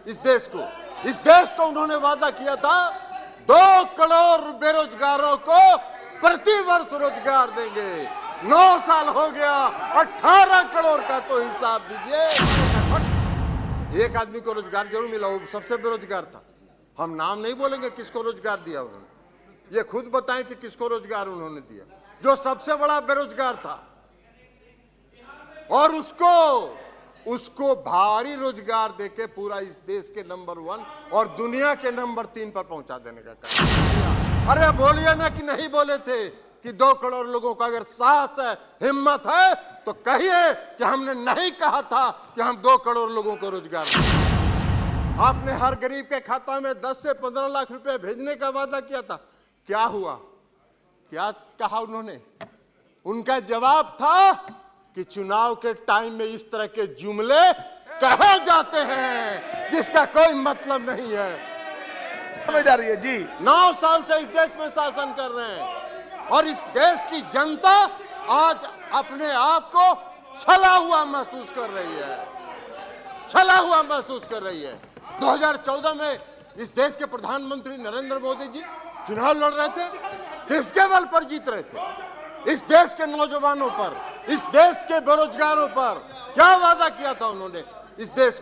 इस देश को उन्होंने वादा किया था 2 करोड़ बेरोजगारों को प्रति वर्ष रोजगार देंगे। 9 साल हो गया, 18 करोड़ का तो हिसाब दीजिए। एक आदमी को रोजगार जरूर मिला, वो सबसे बेरोजगार था। हम नाम नहीं बोलेंगे किसको रोजगार दिया उन्होंने, ये खुद बताएं कि किसको रोजगार उन्होंने दिया, जो सबसे बड़ा बेरोजगार था। और उसको भारी रोजगार देके पूरा इस देश के नंबर 1 और दुनिया के नंबर 3 पर पहुंचा देने का काम किया। अरे बोलिए ना कि नहीं बोले थे कि 2 करोड़ लोगों का अगर साहस है, हिम्मत है तो कहिए कि हमने नहीं कहा था कि हम 2 करोड़ लोगों को रोजगार देंगे। आपने हर गरीब के खाता में 10 से 15 लाख रुपए भेजने का वादा किया था। क्या हुआ? क्या कहा उन्होंने? उनका जवाब था कि चुनाव के टाइम में इस तरह के जुमले कहे जाते हैं जिसका कोई मतलब नहीं है। समझदारी है जी। 9 साल से इस देश में शासन कर रहे हैं और इस देश की जनता आज अपने आप को छला हुआ महसूस कर रही है, छला हुआ महसूस कर रही है। 2014 में इस देश के प्रधानमंत्री नरेंद्र मोदी जी चुनाव लड़ रहे थे, किसके बल पर जीत रहे थे? इस देश के नौजवानों पर, इस देश के बेरोजगारों पर क्या वादा किया था उन्होंने? इस देश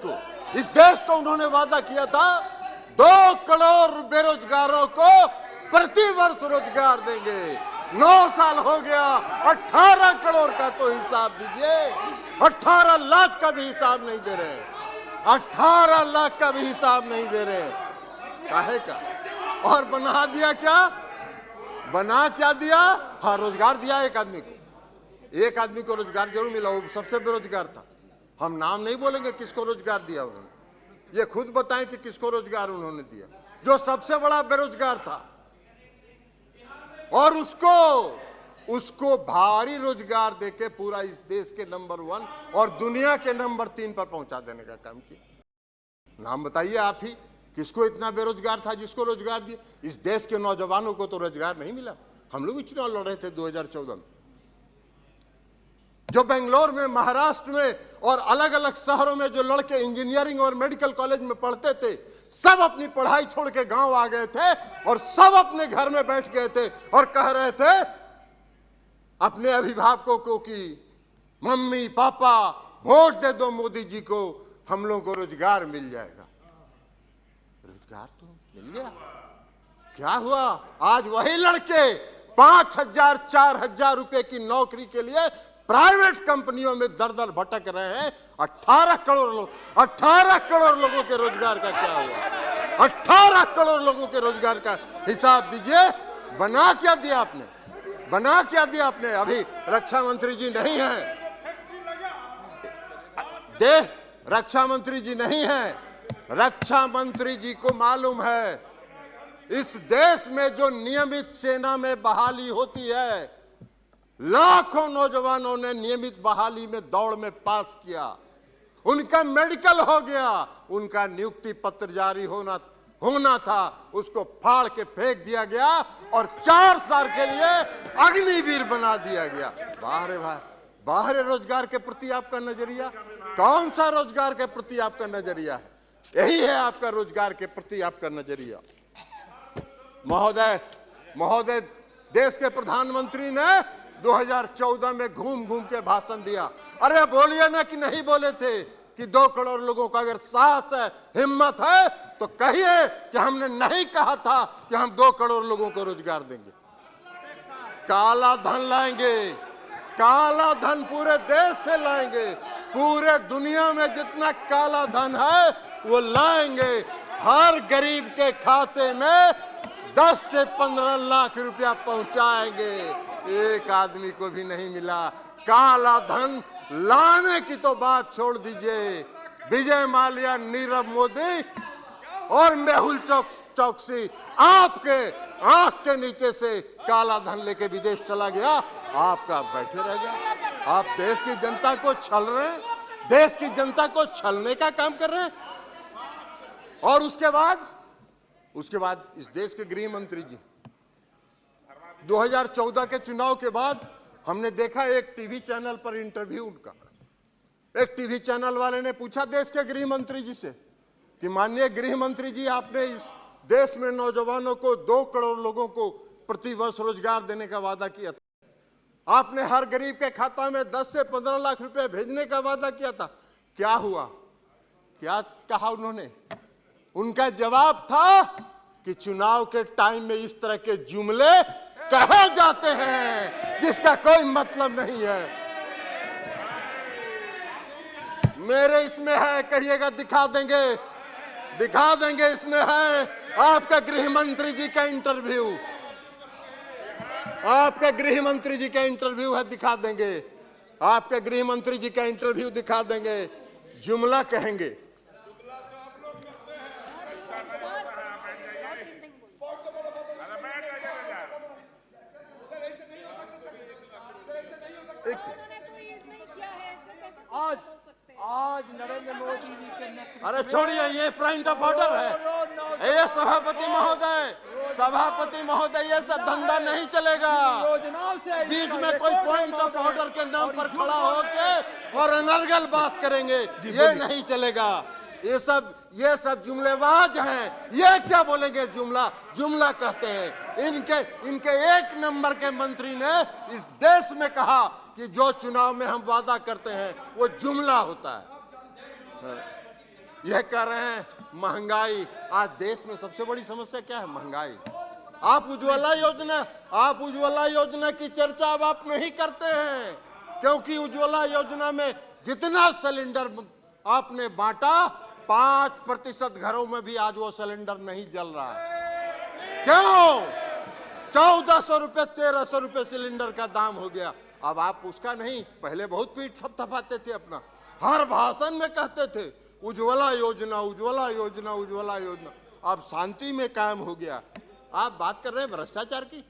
को उन्होंने वादा किया था 2 करोड़ बेरोजगारों को प्रति वर्ष रोजगार देंगे। 9 साल हो गया, 18 करोड़ का तो हिसाब दीजिए। 18 लाख का भी हिसाब नहीं दे रहे, 18 लाख का भी हिसाब नहीं दे रहे। काहे का? और बना दिया क्या? बना क्या दिया? हाँ, रोजगार दिया। एक आदमी को रोजगार जरूर मिला, वो सबसे बेरोजगार था। हम नाम नहीं बोलेंगे किसको रोजगार दिया उन्होंने, ये खुद बताएं कि किसको रोजगार उन्होंने दिया, जो सबसे बड़ा बेरोजगार था। और उसको भारी रोजगार देके पूरा इस देश के नंबर 1 और दुनिया के नंबर 3 पर पहुंचा देने का काम किया। नाम बताइए आप ही, किसको इतना बेरोजगार था जिसको रोजगार दिया? इस देश के नौजवानों को तो रोजगार नहीं मिला। हम लोग भी चुनाव लड़ रहे थे 2014 में, जो बेंगलोर में, महाराष्ट्र में और अलग अलग शहरों में जो लड़के इंजीनियरिंग और मेडिकल कॉलेज में पढ़ते थे, सब अपनी पढ़ाई छोड़ के गांव आ गए थे और सब अपने घर में बैठ गए थे और कह रहे थे अपने अभिभावकों को कि मम्मी पापा वोट दे दो मोदी जी को, हम लोगों को रोजगार मिल जाएगा। रोजगार तो मिल गया। क्या हुआ? आज वही लड़के 5,000 4,000 रुपए की नौकरी के लिए प्राइवेट कंपनियों में दर-दर भटक रहे हैं। 18 करोड़ लोगों के रोजगार का क्या हुआ? 18 करोड़ लोगों के रोजगार का हिसाब दीजिए। बना क्या दिया आपने? बना क्या दिया आपने? अभी रक्षा मंत्री जी नहीं है, रक्षा मंत्री जी नहीं है। रक्षा मंत्री जी को मालूम है इस देश में जो नियमित सेना में बहाली होती है, लाखों नौजवानों ने नियमित बहाली में दौड़ में पास किया, उनका मेडिकल हो गया, उनका नियुक्ति पत्र जारी होना था, उसको फाड़ के फेंक दिया गया और 4 साल के लिए अग्निवीर बना दिया गया। बाहर भाई, बाहर रोजगार के प्रति आपका नजरिया कौन सा? रोजगार के प्रति आपका नजरिया है, यही है आपका रोजगार के प्रति आपका नजरिया। महोदय देश के प्रधानमंत्री ने 2014 में घूम घूम के भाषण दिया। अरे बोलिए ना कि नहीं बोले थे कि 2 करोड़ लोगों का अगर साहस है, हिम्मत है तो कहिए कि हमने नहीं कहा था कि हम 2 करोड़ लोगों को रोजगार देंगे। काला धन लाएंगे, काला धन पूरे देश से लाएंगे, पूरे दुनिया में जितना काला धन है वो लाएंगे। हर गरीब के खाते में 10 से 15 लाख रुपया पहुंचाएंगे। एक आदमी को भी नहीं मिला। काला धन लाने की तो बात छोड़ दीजिए। विजय माल्या, नीरव मोदी और मेहुल चौकसी आपके आंख के नीचे से काला धन लेके विदेश चला गया, आपका बैठे रह गया। आप देश की जनता को छल रहे हैं, देश की जनता को छलने का काम कर रहे हैं। और उसके बाद इस देश के गृह मंत्री जी 2014 के चुनाव के बाद हमने देखा एक टीवी चैनल पर इंटरव्यू उनका, एक टीवी चैनल वाले ने पूछा देश के गृह मंत्री जी से कि माननीय गृह मंत्री जी, आपने इस देश में नौजवानों को 2 करोड़ लोगों को प्रति वर्ष रोजगार देने का वादा किया था। आपने हर गरीब के खाता में 10 से 15 लाख रुपए भेजने का वादा किया था। क्या हुआ? क्या कहा उन्होंने? उनका जवाब था कि चुनाव के टाइम में इस तरह के जुमले कहे जाते हैं जिसका कोई मतलब नहीं है। मेरे इसमें है, कहिएगा दिखा देंगे इसमें है आपका गृह मंत्री जी का इंटरव्यू, आपका गृह मंत्री जी का इंटरव्यू है, दिखा देंगे। आपके गृह मंत्री जी का इंटरव्यू दिखा देंगे। जुमला कहेंगे। आज नरेंद्र मोदी जी के नेतृत्व। अरे छोड़िए, ये पॉइंट ऑफ ऑर्डर है। ये सभापति महोदय, ये सब धंधा नहीं चलेगा। बीच में कोई पॉइंट ऑफ ऑर्डर के नाम पर खड़ा होके और अनर्गल बात करेंगे, ये नहीं चलेगा। ये सब जुमलेबाज हैं। ये क्या बोलेंगे? जुमला कहते हैं। इनके 1 नंबर के मंत्री ने इस देश में कहा कि जो चुनाव में हम वादा करते हैं वो जुमला होता है। यह कह रहे हैं महंगाई। आज देश में सबसे बड़ी समस्या क्या है? महंगाई। आप उज्ज्वला योजना की चर्चा अब आप नहीं करते हैं, क्योंकि उज्ज्वला योजना में जितना सिलेंडर आपने बांटा, 5% घरों में भी आज वो सिलेंडर नहीं जल रहा है। क्यों? 1400 रुपए 1300 रुपए सिलेंडर का दाम हो गया। अब आप उसका नहीं, पहले बहुत पीठ थपथपाते थे, अपना हर भाषण में कहते थे उज्ज्वला योजना, उज्ज्वला योजना, उज्ज्वला योजना। अब शांति में कायम हो गया। आप बात कर रहे हैं भ्रष्टाचार की।